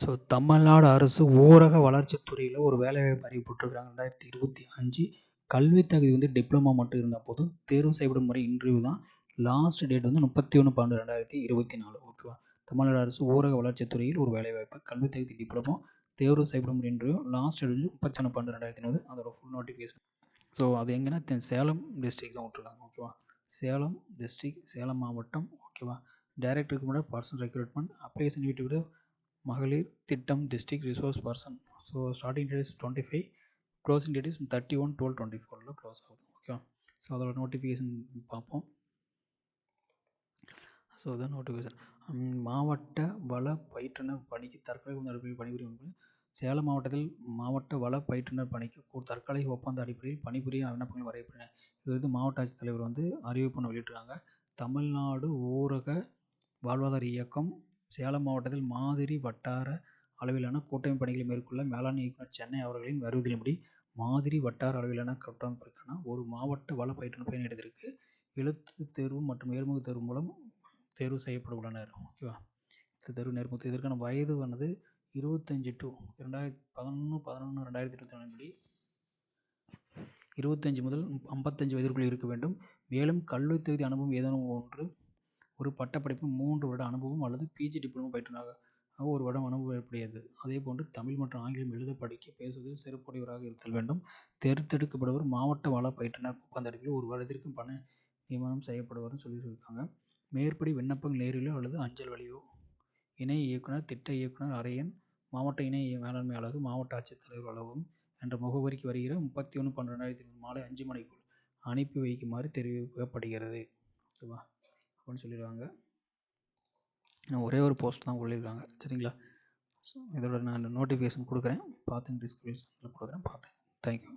So Tamil Nadu அரசு ஊரக வளர்ச்சித் துறையில் ஒரு வேலைவாய்ப்பு அறிவிப்பு விட்டுருக்காங்க. 2025 கல்வித் தகுதி வந்து டிப்ளமா மட்டும் இருந்தால் போதும். தேர்வு செய்யப்படும் முறை இன்டர்வியூ தான். லாஸ்ட் டேட் வந்து 31/12/2024. ஓகேவா? தமிழ்நாடு அரசு ஊரக வளர்ச்சித் துறையில் ஒரு வேலைவாய்ப்பு கல்வித் தகுதி டிப்ளமோ தேர்வு செய்யப்படும் முறை இன்டர்வியூ லாஸ்ட் டேட் வந்து 31/12/2024. அதோட ஃபுல் நோட்டிஃபிகேஷன். ஸோ அது எங்கன்னா சேலம் டிஸ்ட்ரிக்ட் தான் விட்டுருக்காங்க. ஓகேவா? சேலம் டிஸ்ட்ரிக்ட், சேலம் மாவட்டம். ஓகேவா? டைரக்டருக்கு முன்னாடி பர்சன் ரெக்ரூட்மெண்ட் அப்ளிகேஷன் வீட்டு மகளிர் திட்டம் district resource person. So starting date is 25, closing date is 31/12/24 close ஆகுது. ஓகே. ஸோ அதோட நோட்டிஃபிகேஷன் பார்ப்போம். ஸோ அதான் நோட்டிஃபிகேஷன். மாவட்ட வள பயிற்றுனர் பணிக்கு தற்காலிக அடிப்படையில் பணிபுரியும். சேலம் மாவட்டத்தில் மாவட்ட வள பயிற்றுனர் பணிக்கு தற்காலிக ஒப்பந்த அடிப்படையில் பணிபுரிய விண்ணப்பங்கள் வரையப்பட்டன. இது வந்து மாவட்ட ஆட்சித்தலைவர் வந்து அறிவிப்பு வெளியிட்டிருக்காங்க. தமிழ்நாடு ஊரக வாழ்வாதார இயக்கம் சேலம் மாவட்டத்தில் மாதிரி வட்டார அளவிலான கூட்டமைப்பு பணிகளை மேற்கொள்ள மேலாண்மை இயக்குனர் சென்னை அவர்களின் வருவதின்படி மாதிரி வட்டார அளவிலான கூட்டமைப்பிற்கான ஒரு மாவட்ட வள பயிற்றுனர் பயணியிடத்திற்கு எழுத்து தேர்வு மற்றும் நேர்முக தேர்வு மூலம் தேர்வு செய்யப்பட உள்ளனர். ஓகேவா? இந்த தேர்வு நேர்முக இதற்கான வயது 25 டு 11/11/2024 படி 25 முதல் 55 வயதிற்குள் இருக்க வேண்டும். மேலும் கல்வி தகுதி அனுபவம் ஏதேனும் ஒரு பட்டப்படிப்பு 3 வருட அனுபவம் அல்லது பிஜி டிப்ளமோ பயிற்றுனராக 1 வருடம் அனுபவம் ஏற்புடையது. அதேபோன்று தமிழ் மற்றும் ஆங்கிலம் எழுத படிக்க பேசுவதில் சிறப்புடையவராக இருத்தல் வேண்டும். தேர்ந்தெடுக்கப்படுவர் மாவட்ட வள பயிற்றுனர் ஒப்பந்த அடிப்படையில் 1 வருடத்திற்கு பணி நியமனம் செய்யப்படுவார்னு சொல்லியிருக்காங்க. மேற்படி விண்ணப்பங்கள் நேரிலோ அல்லது அஞ்சல் வழியோ இணை இயக்குனர், திட்ட இயக்குனர், அரையன், மாவட்ட இணை மேலாண்மை அலகு, மாவட்ட ஆட்சித்தலைவர் அலுவலகம் என்ற முகவரிக்கு வருகிற 31/12/2024 மாலை 5 மணிக்குள் அனுப்பி வைக்குமாறு தெரிவிக்கப்படுகிறது. ஓகேவா? அப்படின்னு சொல்லிடுவாங்க. ஒரே ஒரு போஸ்ட் தான் சொல்லியிருக்காங்க. சரிங்களா? ஸோ இதோட நான் நோட்டிஃபிகேஷன் கொடுக்குறேன், பார்த்துங்க. டிஸ்கிரிப்ஷனில் கொடுக்குறேன், பார்த்துங்க. தேங்க்யூ.